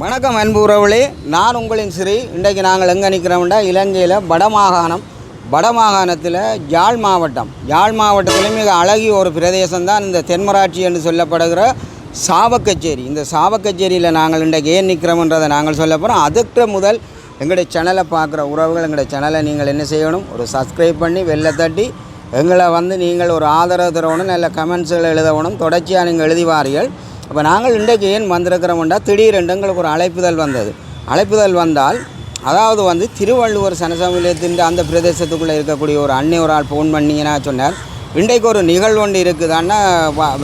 வணக்கம் அன்பு உறவுகளே, நான் உங்களின் ஸ்ரீ. இன்றைக்கு நாங்கள் எங்கே நிற்கிறோம்னா இலங்கையில் வடமாகாணத்தில் யாழ் மாவட்டத்தில் மிக அழகிய ஒரு பிரதேசம்தான் இந்த தென்மராட்சி என்று சொல்லப்படுகிற சாவக்கச்சேரி. இந்த சாவக்கச்சேரியில் நாங்கள் இன்றைக்கு ஏன் நிற்கிறோம்ன்றதை நாங்கள் சொல்ல போகிறோம். அதுக்கு முதல் எங்களுடைய சேனலை பார்க்குற உறவுகள், எங்களுடைய சேனலை நீங்கள் என்ன செய்யணும், ஒரு சப்ஸ்கிரைப் பண்ணி வெள்ளை தட்டி எங்களை நீங்கள் ஒரு ஆதரவு தரணும், நல்ல கமெண்ட்ஸுகள் எழுதணும், தொடர்ச்சியாக நீங்கள் எழுதி வாரீர்கள். இப்போ நாங்கள் இன்றைக்கு ஏன் வந்திருக்கிறோம்னா, திடீரென்று எங்களுக்கு ஒரு அழைப்புதல் வந்தால், அதாவது திருவள்ளுவர் சனசமூகத்தின் அந்த பிரதேசத்துக்குள்ளே இருக்கக்கூடிய ஒரு ஒரு ஆள் ஃபோன் பண்ணிங்கன்னா சொன்னார், இன்றைக்கு ஒரு நிகழ்வொண்டு இருக்குதான்னா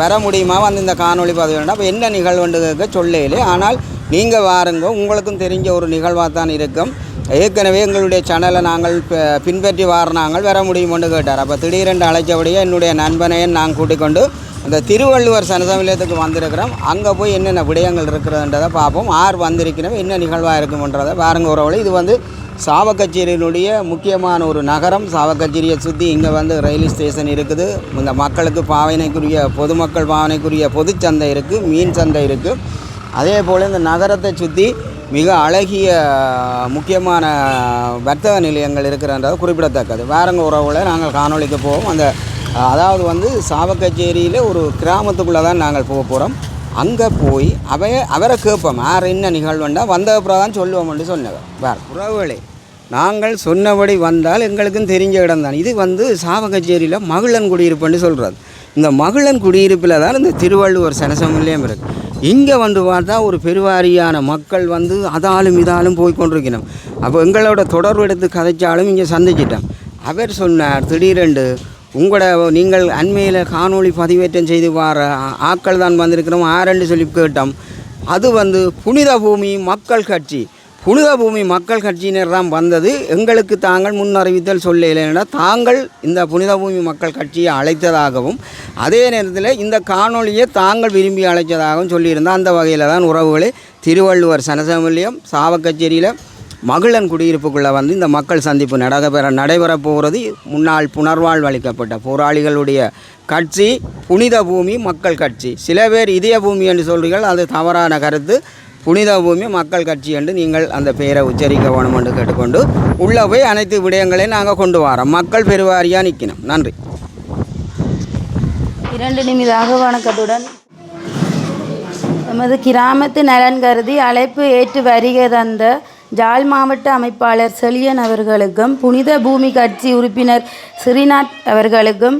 வர முடியுமா, இந்த காணொலி பதிவு வேண்டாம். அப்போ என்ன நிகழ்வொண்டு சொல்லலே, ஆனால் நீங்கள் வாருங்க, உங்களுக்கும் தெரிஞ்ச ஒரு நிகழ்வாக தான் இருக்கும். ஏற்கனவே எங்களுடைய சேனலை நாங்கள் பின்பற்றி நாங்கள் வர முடியுமென்று கேட்டார். அப்போ திடீரென்று அழைச்சபடியே என்னுடைய நண்பனையும் நாங்கள் கூட்டிக்கொண்டு அந்த திருவள்ளுவர் சனசமூகத்துக்கு வந்திருக்கிறோம். அங்கே போய் என்னென்ன விடயங்கள் இருக்கிறதுன்றதை பார்ப்போம். வந்திருக்கிறோம், என்ன நிகழ்வாக இருக்கும்ன்றதை பாருங்க உறவுகளே. இது சாவக்கச்சேரியினுடைய முக்கியமான ஒரு நகரம். சாவக்கச்சேரியை சுற்றி இங்கே ரயில்வே ஸ்டேஷன் இருக்குது. இந்த மக்களுக்கு பொதுமக்கள் பாவனைக்குரிய பொதுச்சந்தை இருக்குது, மீன் சந்தை இருக்குது. அதே போல் இந்த நகரத்தை சுற்றி மிக அழகிய முக்கியமான வர்த்தக நிலையங்கள் இருக்கிறன்றது குறிப்பிடத்தக்கது. வேறங்க உறவுகளை நாங்கள் காணொலிக்கு போவோம். அதாவது சாவக்கச்சேரியில் ஒரு கிராமத்துக்குள்ளே தான் நாங்கள் போக போகிறோம். அங்கே போய் அவரை கேட்போம், என்ன நிகழ்வுண்டா வந்த அப்புறம் தான் சொல்லுவோம்னு சொன்னவர். வேறு உறவுகளே, நாங்கள் சொன்னபடி வந்தால் எங்களுக்கும் தெரிஞ்ச இடம் தான் இது. சாவக்கச்சேரியில் மகிழன் குடியிருப்புன்னு சொல்கிறது. இந்த மகிழன் குடியிருப்பில் தான் இந்த திருவள்ளுவர் சனசமூகம் இருக்குது. இங்கே பார்த்தா ஒரு பெருவாரியான மக்கள் அதாலும் இதாலும் போய் கொண்டிருக்கணும். அப்போ எங்களோட தொடர்பு எடுத்து கதைச்சாலும் இங்கே சந்திச்சிட்டோம். அவர் சொன்னார், திடீரென்று நீங்கள் அண்மையில் காணொளி பதிவேற்றம் செய்து ஆக்கள் தான் வந்திருக்கிறோம், ஆரெண்டு சொல்லி கேட்டோம். அது புனித பூமி மக்கள் கட்சியினர் தான் வந்தது. எங்களுக்கு தாங்கள் முன்னறிவித்தல் சொல்லலைன்னா தாங்கள் இந்த புனித பூமி மக்கள் கட்சியை அழைத்ததாகவும், அதே நேரத்தில் இந்த காணொலியை தாங்கள் விரும்பி அழைத்ததாகவும் சொல்லியிருந்தால், அந்த வகையில் தான் உறவுகளே திருவள்ளுவர் சனசமூகம் சாவக்கச்சேரியில் மகிழன் குடியிருப்புக்குள்ளே இந்த மக்கள் சந்திப்பு நடைபெறப் போகிறது. முன்னாள் புனர்வாழ்வு அளிக்கப்பட்ட போராளிகளுடைய கட்சி புனித பூமி மக்கள் கட்சி. சில பேர் இதய பூமி என்று சொல்கிறீர்கள், அது தவறான கருத்து. புனித பூமி மக்கள் கட்சி என்று நீங்கள் அந்த பெயரை உச்சரிக்க வேணும் என்று கேட்டுக்கொண்டு உள்ளே போய் அனைத்து விடயங்களையும் நாங்கள் கொண்டு வரோம். மக்கள் பெருவாரியாக நிற்கணும். நன்றி. 2 நிமிட வணக்கத்துடன் நமது கிராமத்து நலன் கருதி அழைப்பு ஏற்று வருகை தந்த யாழ் மாவட்ட அமைப்பாளர் செழியன் அவர்களுக்கும், புனித பூமி கட்சி உறுப்பினர் ஸ்ரீநாத் அவர்களுக்கும்,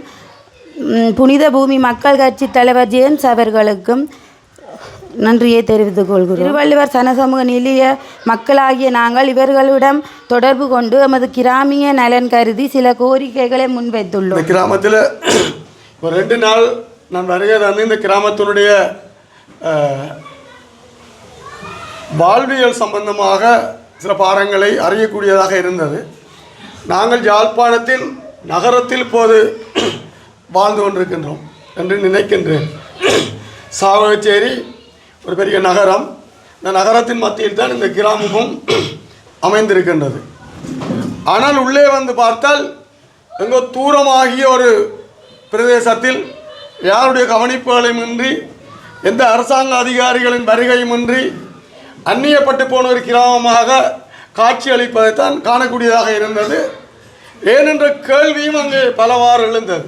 புனித பூமி மக்கள் கட்சி தலைவர் ஜேம்ஸ் அவர்களுக்கும் நன்றியை தெரிவித்துக் கொள்கிறோம். திருவள்ளுவர் சனசமூக நிலைய மக்களாகிய நாங்கள் இவர்களிடம் தொடர்பு கொண்டு எமது கிராமிய நலன் கருதி சில கோரிக்கைகளை முன்வைத்துள்ளோம். இந்த கிராமத்தில் ஒரு 2 நாள் நான் வருகை தந்து இந்த கிராமத்தினுடைய வாழ்வியல் சம்பந்தமாக சில பாடங்களை அறியக்கூடியதாக இருந்தது. நாங்கள் யாழ்ப்பாணத்தின் நகரத்தில் இப்போது வாழ்ந்து கொண்டிருக்கின்றோம் என்று நினைக்கின்றேன். சாவகச்சேரி ஒரு பெரிய நகரம். இந்த நகரத்தின் மத்தியில் தான் இந்த கிராமமும் அமைந்திருக்கின்றது. ஆனால் உள்ளே பார்த்தால் எங்கோ தூரமாகிய ஒரு பிரதேசத்தில் யாருடைய கவனிப்புகளையுமின்றி, எந்த அரசாங்க அதிகாரிகளின் வருகையுமின்றி அந்நியப்பட்டு போன ஒரு கிராமமாக காட்சி அளிப்பதைத்தான் காணக்கூடியதாக இருந்தது. ஏனென்ற கேள்வியும் அங்கே பலவாறு எழுந்தது.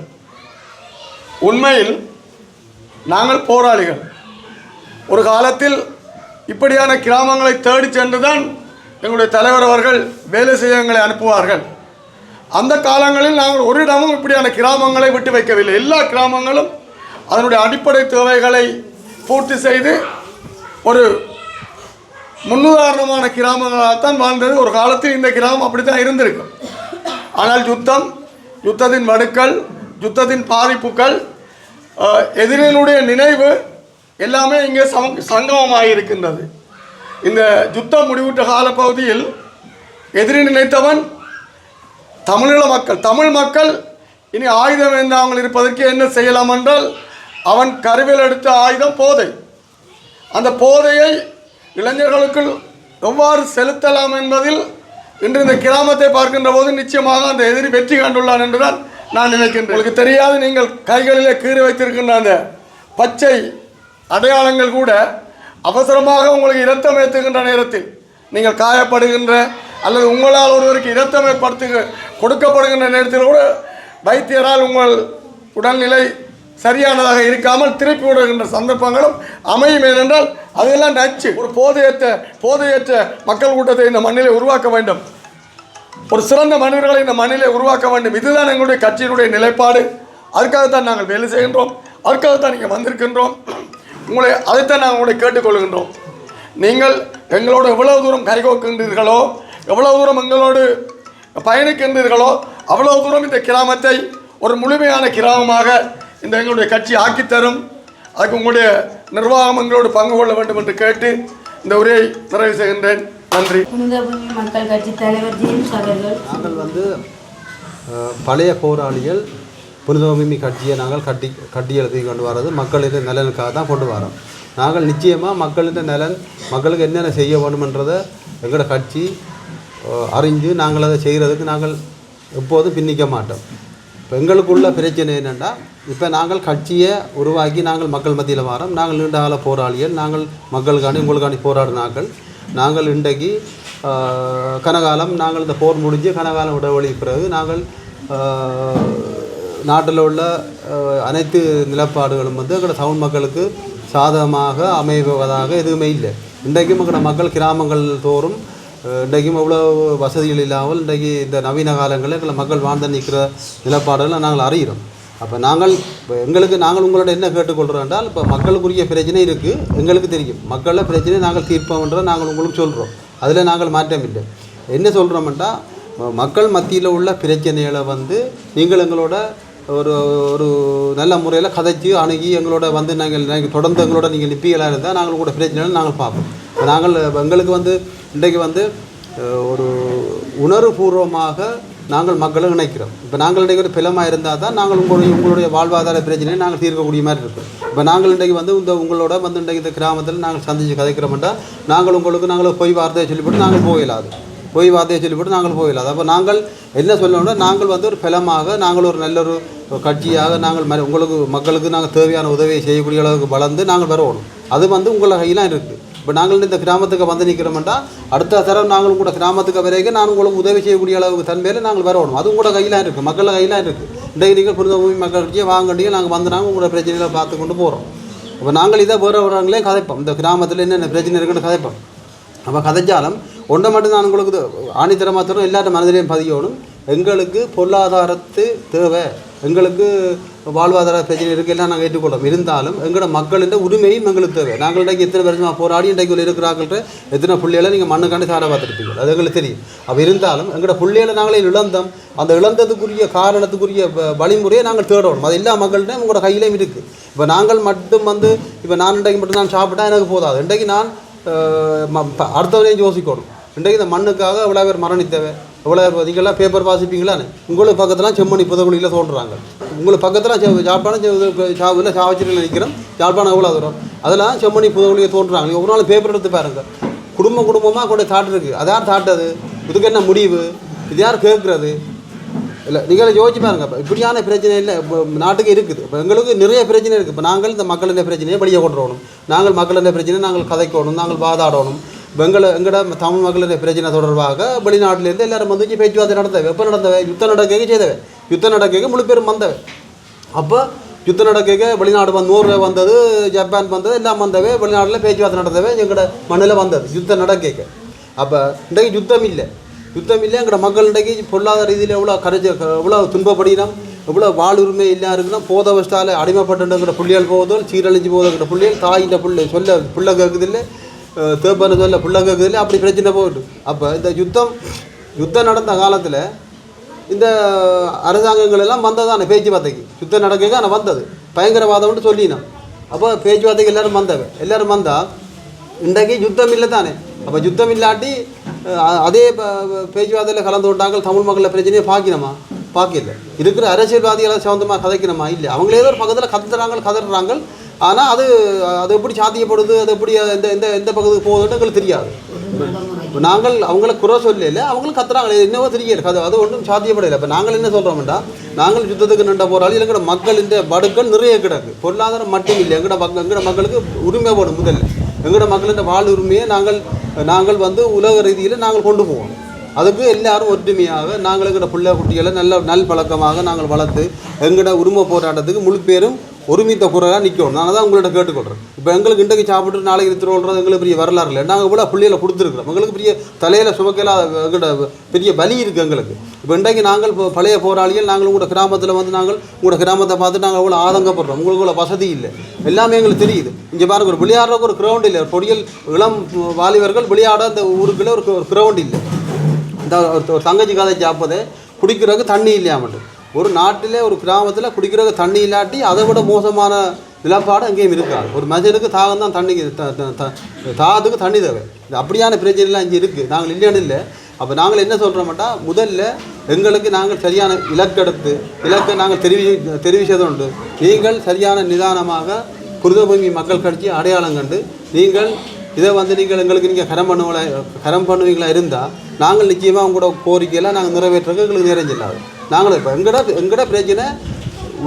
உண்மையில் நாங்கள் போராளிகள். ஒரு காலத்தில் இப்படியான கிராமங்களை தேடி சென்றுதான் எங்களுடைய தலைவர் அவர்கள் வேலை செய்ய எங்களை அனுப்புவார்கள். அந்த காலங்களில் நாங்கள் ஒரு இடமும் இப்படியான கிராமங்களை விட்டு வைக்கவில்லை. எல்லா கிராமங்களும் அதனுடைய அடிப்படை தேவைகளை பூர்த்தி செய்து ஒரு முன்னுதாரணமான கிராமங்களாகத்தான் வாழ்ந்தது. ஒரு காலத்தில் இந்த கிராமம் அப்படி தான் இருந்திருக்கும். ஆனால் யுத்தத்தின் வடுக்கள், யுத்தத்தின் பாதிப்புகள், எதிரிகளுடைய நினைவு எல்லாமே இங்கே சங்கமமாக இருக்கின்றது. இந்த யுத்தம் முடிவுற்ற காலப்பகுதியில் எதிரி நினைத்தவன் தமிழ் மக்கள் இனி ஆயுதம் வேண்டாமல் இருப்பதற்கு என்ன செய்யலாம் என்றால், அவன் கருவில் எடுத்த ஆயுதம் போதை. அந்த போதையை இளைஞர்களுக்கு எவ்வாறு செலுத்தலாம் என்பதில் இன்று இந்த கிராமத்தை பார்க்கின்ற போது நிச்சயமாக அந்த எதிரி வெற்றி கண்டுள்ளான் என்றுதான் நான் நினைக்கின்றேன். உங்களுக்கு தெரியாது, நீங்கள் கைகளிலே கீறி வைத்திருக்கின்ற அந்த பச்சை அடையாளங்கள் கூட அவசரமாக உங்களுக்கு இரத்தம் ஏற்றுகின்ற நேரத்தில் நீங்கள் காயப்படுகின்ற அல்லது உங்களால் ஒருவருக்கு இரத்தம் கொடுக்கப்படுகின்ற நேரத்தில் கூட வைத்தியரால் உங்கள் உடல்நிலை சரியானதாக இருக்காமல் திருப்பி விடுகின்ற சந்தர்ப்பங்களும் அமையும். ஏனென்றால் அதெல்லாம் நச்சு. ஒரு போதையற்ற மக்கள் கூட்டத்தை இந்த மண்ணிலே உருவாக்க வேண்டும். ஒரு சிறந்த மனிதர்களை இந்த மண்ணிலே உருவாக்க வேண்டும். இதுதான் எங்களுடைய கட்சியினுடைய நிலைப்பாடு. அதுக்காகத்தான் நாங்கள் வேலை செய்கின்றோம். அதுக்காகத்தான் நீங்கள் வந்திருக்கின்றோம். அதைத்தான் நாங்கள் உங்களை கேட்டுக்கொள்கின்றோம். நீங்கள் எங்களோடு எவ்வளவு தூரம் கைகோக்கின்றீர்களோ, எவ்வளவு தூரம் எங்களோடு பயணிக்கின்றீர்களோ, அவ்வளவு தூரம் இந்த கிராமத்தை ஒரு முழுமையான கிராமமாக இந்த எங்களுடைய கட்சி ஆக்கித்தரும். அதுக்கு உங்களுடைய நிர்வாகம் எங்களோடு பங்கு கொள்ள வேண்டும் என்று கேட்டு இந்த உரையை நிறைவு செய்கின்றேன். நன்றி. மக்கள் கட்சி தலைவர் ஜேம்ஸ் அவர்கள், நாங்கள் பழைய போராளிகள் புனிதபூமி கட்சியை நாங்கள் கட்டி எழுதி கொண்டு வர்றது மக்களின் நலனுக்காக தான் கொண்டு வரோம். நாங்கள் நிச்சயமாக மக்களின் நலன், மக்களுக்கு என்னென்ன செய்ய வேணுமென்றதை எங்களோட கட்சி அறிஞ்சு நாங்கள் அதை செய்கிறதுக்கு நாங்கள் எப்போதும் பின்னிக்க மாட்டோம். இப்போ எங்களுக்குள்ள பிரச்சனை என்னென்னா, இப்போ நாங்கள் கட்சியை உருவாக்கி நாங்கள் மக்கள் மத்தியில் வரோம். நாங்கள் நீண்ட கால போராளிகள். நாங்கள் மக்களுக்காண்டி உங்களுக்காண்டி போராடினார்கள். நாங்கள் இன்றைக்கு கனகாலம் நாங்கள் இந்த போர் முடிஞ்சு கனகாலம் இடைவெளி பிறகு நாங்கள் நாட்டில் உள்ள அனைத்து நிலப்பாடுகளும் எங்களோட தமிழ் மக்களுக்கு சாதகமாக அமைவதாக எதுவுமே இல்லை. இன்றைக்கும் எங்களோட மக்கள் கிராமங்கள் தோறும் இன்றைக்கும் எவ்வளோ வசதிகள் இல்லாமல் இன்றைக்கு இந்த நவீன காலங்களில் எங்களை மக்கள் வாழ்ந்து நிற்கிற நிலப்பாடுகளை நாங்கள் அறிகிறோம். அப்போ நாங்கள் நாங்கள் உங்களோட என்ன கேட்டுக்கொள்கிறோம் என்றால், இப்போ மக்களுக்குரிய பிரச்சனை இருக்குது, எங்களுக்கு தெரியும். மக்களில் பிரச்சனை நாங்கள் தீர்ப்போம்ன்ற நாங்கள் உங்களுக்கு சொல்கிறோம். அதில் நாங்கள் மாற்றம் இல்லை. என்ன சொல்கிறோம்னா, மக்கள் மத்தியில் உள்ள பிரச்சனைகளை நீங்கள் எங்களோட ஒரு ஒரு நல்ல முறையில் கதைச்சி அணுகி எங்களோட நாங்கள் தொடர்ந்து எங்களோட நீங்கள் நிற்பிகளாக இருந்தால் நாங்கள் உங்களோட பிரச்சனைகளை நாங்கள் பார்ப்போம். நாங்கள் எங்களுக்கு இன்றைக்கு ஒரு உணர்வுபூர்வமாக நாங்கள் மக்களை இணைக்கிறோம். இப்போ நாங்கள் இன்றைக்கு ஒரு பிளமாக இருந்தால் தான் நாங்கள் உங்களுடைய வாழ்வாதார பிரச்சனையை நாங்கள் தீர்க்கக்கூடிய மாதிரி இருக்கும். இப்போ நாங்கள் இன்றைக்கு உங்களோட இன்றைக்கு இந்த கிராமத்தில் நாங்கள் சந்தித்து கதைக்கிறோம்னா நாங்கள் பொய் வார்த்தையை சொல்லிவிட்டு நாங்கள் போயிடாது. அப்போ நாங்கள் என்ன சொல்லணும்னா, நாங்கள் ஒரு பலமாக நாங்கள் ஒரு நல்ல ஒரு கட்சியாக நாங்கள் மக்களுக்கு நாங்கள் தேவையான உதவியை செய்யக்கூடிய அளவுக்கு வளர்ந்து நாங்கள் வரணும். அது உங்களை கையெல்லாம் இருக்குது. இப்போ நாங்கள் இந்த கிராமத்துக்கு நிற்கிறோம்னா அடுத்த தரம் நாங்கள் உங்களோட கிராமத்துக்கு வரைக்கும் நான் உங்களுக்கு உதவி செய்யக்கூடிய அளவுக்கு தன்மையில் நாங்கள் வரணும். அது உங்களோட கையெல்லாம் இருக்குது, மக்கள் கையெல்லாம் இருக்குது. இன்றைக்கு நீங்கள் புனிதபூமி மக்கள் கட்சியை வாங்கண்டியே நாங்கள் நாங்கள் உங்களோட பிரச்சனைகளை பார்த்து கொண்டு போகிறோம். அப்போ நாங்கள் இதை வேறவர்களே கதைப்போம். இந்த கிராமத்தில் என்னென்ன பிரச்சனை இருக்குன்னு கதைப்போம். அப்போ கதைச்சாலும் ஒன்றை மட்டும் நான் உங்களுக்கு ஆணித்தரமாக தரும், எல்லாரும் மனதிலையும் பதியணும். எங்களுக்கு பொருளாதாரத்து தேவை, எங்களுக்கு வாழ்வாதார பிரச்சனை இருக்குது, எல்லாம் நாங்கள் ஏற்றுக்கொள்ளும். இருந்தாலும் எங்களோட மக்களின் உரிமையும் எங்களுக்கு தேவை. நாங்கள் இன்றைக்கு எத்தனை வருஷமாக போராடி இன்றைக்கு இருக்கிறாங்கள்ட்ட எத்தனை பிள்ளைகளை நீங்கள் மண்ணுக்காண்டி சார பார்த்துருப்பீங்க, அது எங்களுக்கு தெரியும். அப்போ இருந்தாலும் எங்களோட பிள்ளைகளை நாங்களே இழந்தோம். அந்த இழந்ததுக்குரிய காரணத்துக்குரிய வழிமுறையை நாங்கள் தேடணும். அது எல்லா மக்கள்கிட்டையும் உங்களோட கையிலையும் இருக்குது. இப்போ நாங்கள் மட்டும் இப்போ நான் இன்றைக்கு மட்டும் நான் சாப்பிட்டா எனக்கு போதாது. இன்றைக்கு நான் அடுத்தவரையும் யோசிக்கணும். இன்றைக்கு இந்த மண்ணுக்காக எவ்வளோ பேர் மரணித்தவை, எவ்வளோ நீங்கள்லாம் பேப்பர் வாசிப்பீங்களான்னு. உங்களுக்கு பக்கத்தில் செம்மணி புதகுழியில் தோன்றுறாங்க. உங்களுக்கு பக்கத்தில் யாழ்ப்பாணம் இல்லை சாவச்சேரியில் நிற்கிறோம். யாழ்ப்பாணம் எவ்வளோ தூரம், அதெல்லாம் செம்மணி புதகுழியை தோன்றுறாங்க. ஒரு நாள் பேப்பர் எடுத்து பாருங்கள். குடும்பமாக கொண்டு தாட்டு இருக்குது. அது யார் தாட்டது? இதுக்கு என்ன முடிவு? இது யார் கேட்குறது? இல்லை, நீங்களே யோசிச்சு பாருங்க. இப்போ இப்படியான பிரச்சனை இல்லை நாட்டுக்கு இருக்குது. இப்போ எங்களுக்கு நிறைய பிரச்சனை இருக்குது. இப்போ நாங்கள் இந்த மக்களின் பிரச்சனையை வெளியே கொண்டு வரணும். நாங்கள் மக்களின் பிரச்சனையை நாங்கள் கதைக்கணும், நாங்கள் வாதாடணும். எங்களோட தமிழ் மக்களின் பிரச்சனை தொடர்பாக வெளிநாட்டிலேருந்து எல்லாரும் பேச்சுவார்த்தை நடந்தவை. எப்போ நடந்தவை? யுத்தம் நடக்க செய்தவை. யுத்தம் நடக்க முழு பேரும் வந்தவை. அப்போ யுத்தம் நடக்க வெளிநாடு நூறு வந்தது, ஜப்பான் வந்தது, எல்லாம் வந்தவை. வெளிநாட்டில் பேச்சுவார்த்தை நடந்தவை எங்களோட மண்ணில் வந்தது யுத்தம் நடக்க. அப்போ இன்றைக்கு யுத்தம் இல்லை. எங்களோட மக்கள் இன்றைக்கு பொருளாதார ரீதியில் எவ்வளோ துன்பப்படுகிறோம், எவ்வளோ வாழ்வுரிமை இல்லை இருக்குன்னா போத வஷ்டால் அடிமைப்பட்டுங்கிற புள்ளிகள் போவதோ சீரழிஞ்சு போவதுங்கிற புள்ளிகள் தாயிட்ட புள்ள கேட்குதில்லை, தேப்பன்னு சொல்ல புள்ள கேட்குதில்லை. அப்படி பிரச்சனை போயிட்டு. அப்போ இந்த யுத்தம் நடந்த காலத்தில் இந்த அரசாங்கங்கள் எல்லாம் வந்ததானே பேச்சுவார்த்தைக்கு. யுத்தம் நடக்க ஆனால் வந்தது பயங்கரவாதம்னு சொல்லினோம். அப்போ பேச்சுவார்த்தைக்கு எல்லோரும் வந்தால் இன்றைக்கு யுத்தம் இல்லை தானே. அப்போ யுத்தம் இல்லாட்டி அதே பேச்சுவார்த்தையில் கலந்து கொண்டாங்க தமிழ் மக்களில் பிரச்சனையை பார்க்கல. இருக்கிற அரசியல்வாதிகளை சம்பந்தமாக கதைக்கணுமா? இல்லை, அவங்களே ஏதோ ஒரு பக்கத்தில் கதறாங்க. ஆனால் அது எப்படி சாத்தியப்படுது, அது எப்படி எந்த பக்கத்துக்கு போகுதுன்னு எங்களுக்கு தெரியாது. நாங்கள் அவங்கள குறை சொல்லல, அவங்களும் கத்துறாங்க, என்னவோ தெரியல, அது ஒன்றும் சாத்தியப்படலை. இப்போ நாங்கள் என்ன சொல்கிறோம்டா, நாங்கள் யுத்தத்துக்கு நின்ற போராளி எங்களோட மக்கள் இந்த வடுக்கள் நிறைய கிடக்கு. பொருளாதாரம் மட்டும் இல்லை, எங்களோட மக்களுக்கு உரிமை போடும். முதல்ல எங்களோட மக்களின் வாழ்வுரிமையை நாங்கள் வந்து உலக ரீதியில் நாங்கள் கொண்டு போவோம். அதுக்கு எல்லாரும் ஒற்றுமையாக நாங்கள் எங்களோட பிள்ளை குட்டிகளை நல் பழக்கமாக நாங்கள் வளர்த்து எங்களோட உரிமை போராட்டத்துக்கு முழு பேரும் ஒருமித்த குரலாக நிற்கணும். நான் தான் உங்கள்கிட்ட கேட்டுக்கொள்கிறேன். இப்போ எங்களுக்கு இன்றைக்கு சாப்பிட்டு நாளைக்கு திருவோன்றது எங்களுக்கு பெரிய வரலாறு இல்லை. நாங்கள் இவ்வளோ பிள்ளைகளை கொடுத்துருக்குறோம். எங்களுக்கு பெரிய தலையில் சுமக்கலாம் எங்களோட பெரிய பலி இருக்குது எங்களுக்கு. இப்போ இன்றைக்கு நாங்கள் பழைய போராளிகள் நாங்கள் உங்களோட கிராமத்தில் வந்து நாங்கள் உங்களோட கிராமத்தை பார்த்து நாங்கள் அவ்வளோ ஆதங்கப்படுறோம். உங்களுக்கு இவ்வளோ வசதி இல்லை, எல்லாமே எங்களுக்கு தெரியுது. இங்கே பாருங்க, ஒரு விளையாடுறதுக்கு ஒரு கிரவுண்ட் இல்லை. பொடியல் இளம் வாலிபர்கள் விளையாட அந்த ஊருக்குள்ளே ஒரு கிரவுண்ட் இல்லை. இந்த ஒரு தங்கச்சி கதை சாப்பதே குடிக்கிறதுக்கு தண்ணி இல்லையாமட்டு. ஒரு நாட்டிலே ஒரு கிராமத்தில் குடிக்கிறதுக்கு தண்ணி இல்லாட்டி அதை விட மோசமான நிலப்பாடு எங்கேயும் இருக்காது. ஒரு மனிதனுக்கு தாகம் தான் தண்ணி, தாகத்துக்கு தண்ணி தேவை. இது அப்படியான பிரச்சனைலாம் இங்கே இருக்குது. நாங்கள் இல்லைன்னு இல்லை. அப்போ நாங்கள் என்ன சொல்கிறோம்ட்டா, முதல்ல எங்களுக்கு நாங்கள் சரியான இலக்கை நாங்கள் தெரிவித்தது உண்டு. நீங்கள் சரியான நிதானமாக புனிதபூமி மக்கள் கட்சி அடையாளம் கண்டு நீங்கள் இதை வந்து நீங்கள் கரம் பண்ணுவீங்களா இருந்தால் நாங்கள் நிச்சயமாக உங்களோட கோரிக்கையெல்லாம் நாங்கள் நிறைவேற்றுறதுக்கு எங்களுக்கு நிறைஞ்சில்லாது. நாங்கள் இப்போ எங்கட பிரச்சனை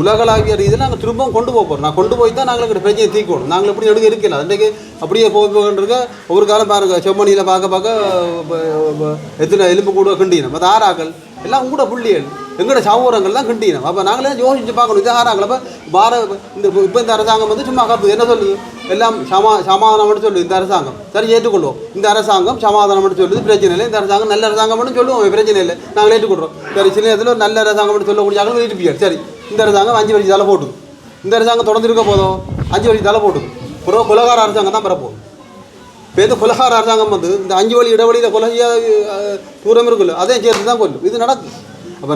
உலகளாவிய ரீதியில் நாங்கள் திரும்பவும் கொண்டு போகிறோம். நான் கொண்டு போய் தான் நாங்கள் எங்கள் பிரச்சனையை தீர்க்கணும். நாங்கள் எப்படி எடுக்க இருக்கல அன்றைக்கு அப்படியே போகின்றிருக்க ஒவ்வொரு காலம் பாருங்கள், செம்மணியில் பார்க்க எத்தனை எலும்பு கூட கிண்டினோம். அது ஆறாக்கள் எல்லாம் கூட புள்ளியல் எங்களோட சகோதரங்கள் தான் கிண்டினோம். அப்போ நாங்களே யோசிச்சு பார்க்கணும், இது ஆறாக்கள். அப்போ இப்போ இந்த அரசாங்கம் வந்து சும்மா கருத்து என்ன சொல்லுது, எல்லாம் சமாதானம்னு சொல்லுது இந்த அரசாங்கம். சரி, ஏற்றுக்கொள்வோம். இந்த அரசாங்கம் சமாதானம்னு சொல்லுது, பிரச்சனை இல்லை. இந்த அரசாங்கம் நல்ல அரசாங்கம்னு சொல்லுவோம், பிரச்சனை இல்லை, நாங்கள் ஏற்றுக்கொள்கிறோம். சரி, சில நேரத்தில் ஒரு நல்ல அரசாங்கம்னு சொல்லக்கூடிய இருப்பியார். சரி, இந்த அரசாங்கம் 5 வருஷம் தலை போட்டுது. இந்த அரசாங்கம் தொடர்ந்து இருக்க போதும் 5 வருஷம் தலை போட்டுது. குலகார அரசாங்கம் தான் பெறப்போகுது. இப்போ எது குலகார அரசாங்கம் வந்து இந்த 5 வழி இடைவெளியில் கொலையாக தூரம் இருக்குல்ல, அதையும் சேர்த்து தான் கொல்லும். இது நடக்கும். அப்போ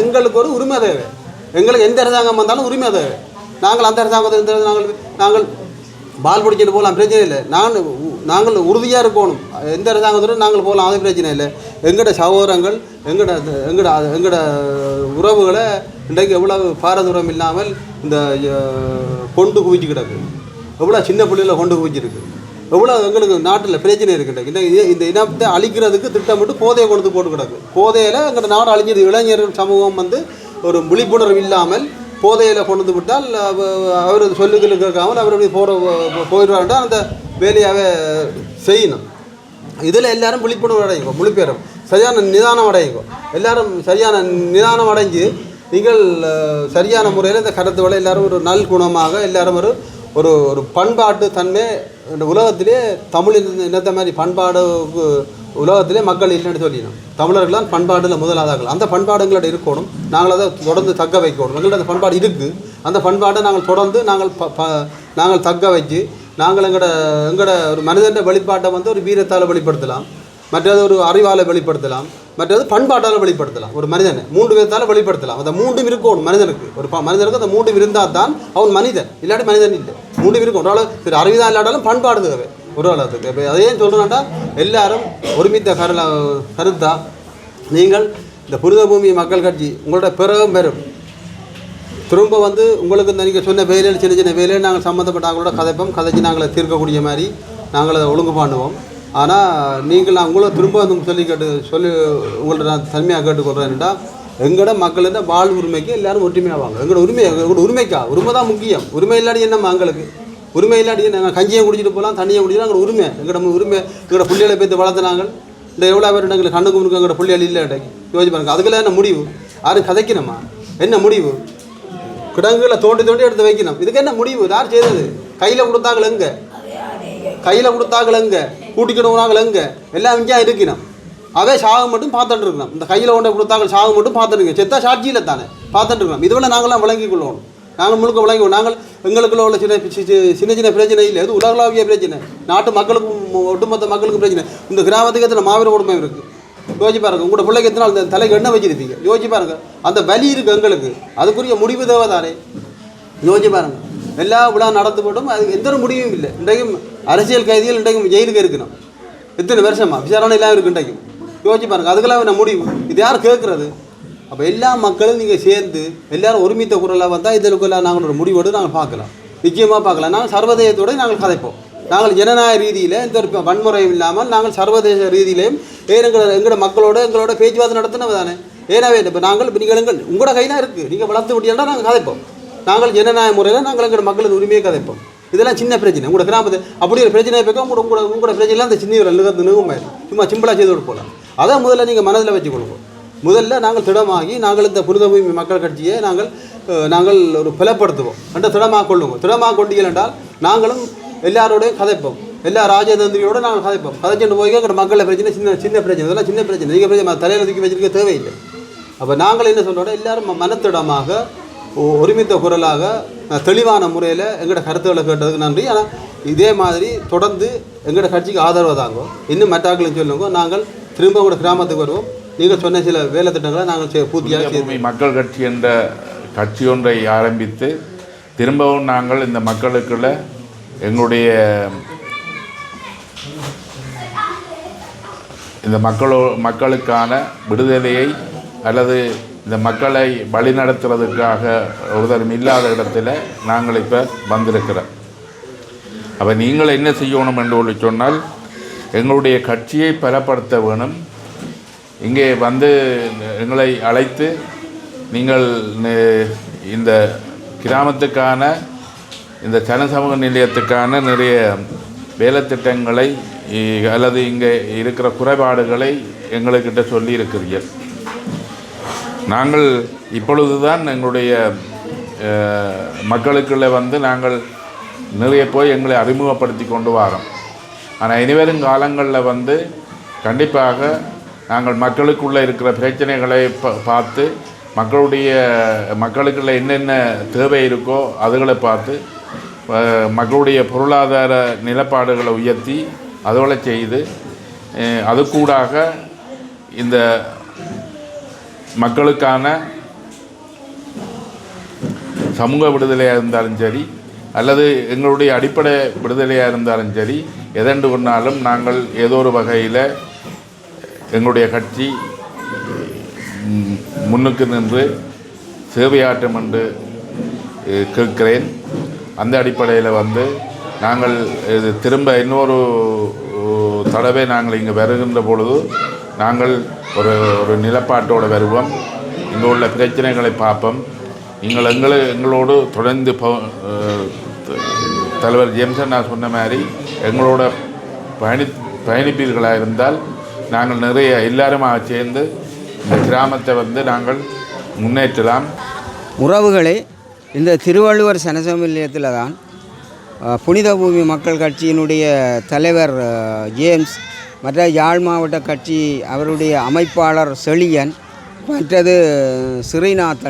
எங்களுக்கு ஒரு உரிமை தேவை. எங்களுக்கு எந்த அரசாங்கம் வந்தாலும் உரிமை தேவை. நாங்கள் அந்த அரசாங்கத்தில் நாங்கள் பால் பிடிச்சிட்டு போகலாம், பிரச்சனை இல்லை. நாங்கள் உறுதியாக இருக்கணும். எந்த அரசாங்கத்தோடு நாங்கள் போகலாம், அது பிரச்சனை இல்லை. எங்களோட சகோதரங்கள் எங்களோட உறவுகளை இன்றைக்கு எவ்வளவு பாரதூரம் இல்லாமல் இந்த கொண்டு குவிச்சு கிடக்கு. எவ்வளோ சின்ன பிள்ளைகளை கொண்டு குவிச்சிருக்கு. எவ்வளோ எங்களுக்கு நாட்டில் பிரச்சனை இருக்குது. இந்த இனத்தை அழிக்கிறதுக்கு திட்டமிட்டு போதையை கொண்டு போட்டு கிடக்கு. போதையில் எங்கள் நாடு அழிஞ்சது. இளைஞர்கள் சமூகம் வந்து ஒரு விழிப்புணர்வு இல்லாமல் போதையில் கொண்டு விட்டால் அவர் சொல்லுகள் கேட்காமல் அவர் போயிடுவார்ன்றா அந்த வேலையாகவே செய்யணும். இதில் எல்லாரும் விழிப்புணர்வு அடையுங்க, முழு பேரும் சரியான நிதானம் அடையுங்க. எல்லாரும் சரியான நிதானம் அடைஞ்சு நீங்கள் சரியான முறையில் இந்த கருத்துக்களை எல்லாரும் ஒரு நல் குணமாக எல்லாரும் ஒரு பண்பாட்டு தன்மை இந்த உலகத்திலே தமிழ் இனத்த மாதிரி பண்பாடுக்கு உலகத்திலே மக்கள் இல்லைன்னு சொல்லிடணும். தமிழர்கள் தான் பண்பாடில் முதலாதார்கள். அந்த பண்பாடுங்களோட இருக்கணும். நாங்கள் அதை தொடர்ந்து தக்க வைக்கணும். எங்கள்ட்ட அந்த பண்பாடு இருக்குது. அந்த பண்பாட்டை நாங்கள் தொடர்ந்து நாங்கள் தக்க வச்சு நாங்கள் எங்களோட ஒரு மனிதன் வெளிப்பாட்டை வந்து ஒரு வீரத்தால் வெளிப்படுத்தலாம், மற்றது ஒரு அறிவால் வெளிப்படுத்தலாம், மற்றது பண்பாட்டால் வெளிப்படுத்தலாம். ஒரு மனிதனை 3 விதத்தால் வெளிப்படுத்தலாம். அந்த 3 இருக்கணும் மனிதனுக்கு. ஒரு மனிதனுக்கு அந்த 3 இருந்தால் தான் அவன் மனிதன், இல்லாட்டி மனிதன் இல்லை. 3 இருக்கும். ஒரு ஆள் சரி அறிவுதான் இல்லாட்டாலும் பண்பாடு தேவை ஒரு ஆளுக்கு. இப்போ அதையும் சொல்கிறேன்டா, எல்லாரும் ஒருமித்த கருத்தா நீங்கள் இந்த புனிதபூமி மக்கள் கட்சி உங்களோட பெரும் திரும்ப வந்து உங்களுக்கு இந்த நீங்கள் சொன்ன வேலையில் சின்ன வேலையில் நாங்கள் சம்மந்தப்பட்ட அவங்களோட கதைச்சு நாங்களை தீர்க்கக்கூடிய மாதிரி நாங்கள் அதை ஒழுங்கு பண்ணுவோம். ஆனால் நீங்கள் நான் உங்களை திரும்ப வந்து சொல்லி உங்கள்ட்ட நான் தன்மையாக கேட்டுக்கொள்கிறேன்டா, எங்களோட மக்களின் வாழ் உரிமைக்கு எல்லாரும் ஒற்றுமையாவாங்க. எங்களோட உரிமை தான் முக்கியம். உரிமை இல்லாடி என்னம்மா எங்களுக்கு உரிமை இல்லாட்டி நாங்கள் கஞ்சியை குடிச்சிட்டு போகலாம், தண்ணியை குடிச்சிட்டு எங்களோட உரிமை எங்களோட பிள்ளைகளை பேத்து வளர்த்து நாங்கள் இந்த எவ்வளோ பேர் எங்களுக்கு கண்ணுக்கு முன்னுக்கு எங்களோட பிள்ளைகள் இல்லை யோசிச்சு பாருங்க. அதுக்கெல்லாம் என்ன முடிவு? யாரும் கதைக்கணுமா? என்ன முடிவு? கிடங்குகளை தோண்டி எடுத்து வைக்கணும். இதுக்கு என்ன முடிவு? யார் செய்தது? கையில் கொடுத்தாங்கள் எங்கே கூட்டிக்கணுனாங்கள் எங்கே எல்லாம் இங்கே இருக்கணும். அதே சாகம் மட்டும் பார்த்துட்டு இருக்கணும். இந்த கையில் கொண்ட கொடுத்தாங்கள் சாகம் மட்டும் பார்த்துட்டுங்க. செத்தா சாட்சியில் தானே பார்த்துட்டு இருக்கணும். இதுவரை நாங்களாம் விளங்கிக் கொள்ளணும். நாங்கள் முழுக்க விளங்குவோம். நாங்கள் எங்களுக்குள்ள உள்ள சின்ன பிரச்சனை இல்லை. அது உலகளாவிய பிரச்சனை. நாட்டு மக்களுக்கும் ஒட்டுமொத்த மக்களுக்கும் பிரச்சனை. இந்த கிராமத்துக்கு எத்தனை மாவீர உடம்பை இருக்குது யோசிச்சு பாருங்க. உங்களோட பிள்ளைக்கு எத்தனை நாள் தலைக்கு எண்ணெய் வச்சிருப்பீங்க யோசிச்சு பாருங்க. அந்த வலி இருக்குது எங்களுக்கு. அதுக்குரிய முடிவு தேவைதானே யோசிச்சு பாருங்க. எல்லா விழா நடந்து போட்டும் அதுக்கு எந்த ஒரு முடிவும் இல்லை. இன்றைக்கும் அரசியல் கைதிகள் இன்றைக்கும் ஜெயிலுக்கு இருக்கணும். எத்தனை வருஷமா விசாரணை எல்லாம் இருக்குது இன்றைக்கும். யோசிச்சு பாருங்க. அதுக்கெல்லாம் என்ன முடிவு? இது யார் கேட்குறது? அப்போ எல்லா மக்களும் நீங்கள் சேர்ந்து எல்லோரும் ஒருமித்த குரலாக வந்தால் இதற்கெல்லாம் நாங்கள் ஒரு முடிவோடு நாங்கள் பார்க்கலாம், நிச்சயமாக பார்க்கலாம். நாங்கள் சர்வதேசத்தோடு நாங்கள் கதைப்போம். நாங்கள் ஜனநாயக ரீதியில் எந்த ஒரு வன்முறையும் இல்லாமல் நாங்கள் சர்வதேச ரீதியிலையும் எங்களோட மக்களோட பேச்சுவார்த்தை நடத்தினது தானே. ஏனாவே இப்போ நீங்கள் உங்களோட கையில் இருக்குது. நீங்கள் வளர்த்து விட்டீங்கன்னா நாங்கள் கதைப்போம். நாங்கள் ஜனநாயக முறையில் நாங்கள் எங்களோட மக்களின் உரிமையை கதைப்போம். இதெல்லாம் சின்ன பிரச்சனை. உங்களோட கிராமத்தை அப்படி ஒரு பிரச்சனை போய்க்க உங்களோட பிரச்சனைலாம் அந்த சின்ன நிகழ்வு சும்மா சிம்பிளாக செய்து விட்டு போகலாம். அதான் முதல்ல நீங்கள் மனதில் வச்சுக்கொள்ளுங்க. முதல்ல நாங்கள் திடமாகி நாங்கள் இந்த புனித பூமி மக்கள் கட்சியை நாங்கள் ஒரு பலப்படுத்துவோம் என்ற திடமாக கொள்ளுங்க. திடமாக கொண்டீர்கள் என்றால் நாங்களும் எல்லாரோடையும் கதைப்போம், எல்லா ராஜதந்திரியோடு நாங்கள் கதைப்போம். கதைச்சிட்டு போய் எங்களோட மக்களை பிரச்சனை சின்ன பிரச்சனை, இதெல்லாம் சின்ன பிரச்சனை. நீங்கள் பிரச்சனை தலையில் தூக்கி வச்சிருக்க தேவையில்லை. அப்போ நாங்கள் என்ன சொல்கிறோம், எல்லாரும் மனத்திடமாக ஒருமித்த குரலாக தெளிவான முறையில் எங்களோட கருத்துக்களை கேட்டதுக்கு நன்றி. ஆனால் இதே மாதிரி தொடர்ந்து எங்களோட கட்சிக்கு ஆதரவு தாங்க. இன்னும் மற்றாக்களும் சொல்லுங்க. நாங்கள் திரும்ப உங்களோட கிராமத்துக்கு வருவோம். நீங்கள் சொன்ன சில வேலை திட்டங்களை நாங்கள் பூர்த்தியாக மக்கள் கட்சி என்ற கட்சி ஒன்றை ஆரம்பித்து திரும்பவும் நாங்கள் இந்த மக்களுக்குள்ள எங்களுடைய இந்த மக்களுக்கான விடுதலையை அல்லது இந்த மக்களை வழிநடத்துறதுக்காக ஒருத்தரும் இல்லாத இடத்துல நாங்கள் இப்போ வந்திருக்கிறோம். அப்போ நீங்கள் என்ன செய்யணும் என்று சொன்னால் எங்களுடைய கட்சியை பலப்படுத்த வேணும். இங்கே வந்து எங்களை அழைத்து நீங்கள் இந்த கிராமத்துக்கான இந்த ஜனசமூக நிலையத்துக்கான நிறைய வேலை திட்டங்களை அல்லது இங்கே இருக்கிற குறைபாடுகளை எங்களுக்கிட்ட சொல்லி இருக்கிறீர்கள். நாங்கள் இப்பொழுது தான் எங்களுடைய மக்களுக்குள்ளே வந்து நாங்கள் நிறைய போய் எங்களை அறிமுகப்படுத்தி கொண்டு வரோம். ஆனால் இனிவரும் காலங்களில் வந்து கண்டிப்பாக நாங்கள் மக்களுக்குள்ளே இருக்கிற பிரச்சனைகளை பார்த்து மக்களுக்குள்ள என்னென்ன தேவை இருக்கோ அதுகளை பார்த்து மக்களுடைய பொருளாதார நிலப்பாடுகளை உயர்த்தி அதோட செய்து அதுக்கூடாக இந்த மக்களுக்கான சமூக விடுதலையாக இருந்தாலும் சரி அல்லது எங்களுடைய அடிப்படை விடுதலையாக இருந்தாலும் சரி எதென்று கொண்டாலும் நாங்கள் ஏதோ ஒரு வகையில் எங்களுடைய கட்சி முன்னுக்கு நின்று சேவையாற்றும் என்று கேட்கிறேன். அந்த அடிப்படையில் வந்து நாங்கள் திரும்ப இன்னொரு தடவை நாங்கள் இங்கே வருகின்ற பொழுது நாங்கள் ஒரு நிலப்பாட்டோடு வருவோம். இங்கே உள்ள பிரச்சனைகளை பார்ப்போம். நீங்கள் எங்களோடு தொடர்ந்து தலைவர் ஜேம்சன் நான் சொன்ன மாதிரி எங்களோட பயணிப்பீர்களாக இருந்தால் நாங்கள் நிறைய எல்லாருமாக சேர்ந்து இந்த கிராமத்தை வந்து நாங்கள் முன்னேற்றலாம். உறவுகளே, இந்த திருவள்ளுவர் சனசமூக நிலையத்தில் தான் புனித பூமி மக்கள் கட்சியினுடைய தலைவர் ஜேம்ஸ், மற்ற யாழ் மாவட்ட கட்சி அவருடைய அமைப்பாளர் செழியன், மற்றது ஸ்ரீநாத்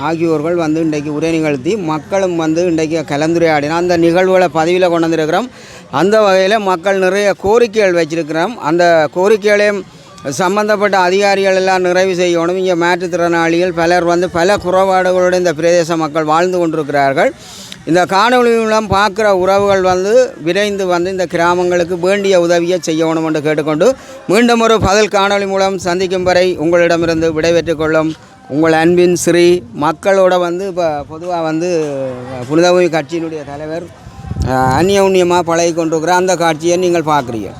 ஆகியோர்கள் வந்து இன்றைக்கு உரை நிகழ்த்தி மக்களும் வந்து இன்றைக்கு கலந்துரையாடினா அந்த நிகழ்வுகளை பதிவில் கொண்டு வந்திருக்கிறோம். அந்த வகையில் மக்கள் நிறைய கோரிக்கைகள் வச்சிருக்கிறோம். அந்த கோரிக்கைகளையும் சம்பந்தப்பட்ட அதிகாரிகள் எல்லாம் நிறைவு செய்யணும். இங்கே மாற்றுத்திறனாளிகள் பலர் வந்து பல குறைபாடுகளோடு இந்த பிரதேச மக்கள் வாழ்ந்து கொண்டிருக்கிறார்கள். இந்த காணொளி மூலம் பார்க்குற உறவுகள் வந்து விரைந்து வந்து இந்த கிராமங்களுக்கு வேண்டிய உதவியை செய்யணும் என்று கேட்டுக்கொண்டு மீண்டும் ஒரு பதில் காணொளி மூலம் சந்திக்கும் வரை உங்களிடமிருந்து விடைபெற்றுக் கொள்ளும் உங்கள் அன்பின் ஸ்ரீ. மக்களோட வந்து இப்போ பொதுவாக வந்து புனித பூமி கட்சியினுடைய தலைவர் அந்நியோன்யமாக பழகி கொண்டிருக்கிற அந்த காட்சியை நீங்கள் பார்க்குறீங்க.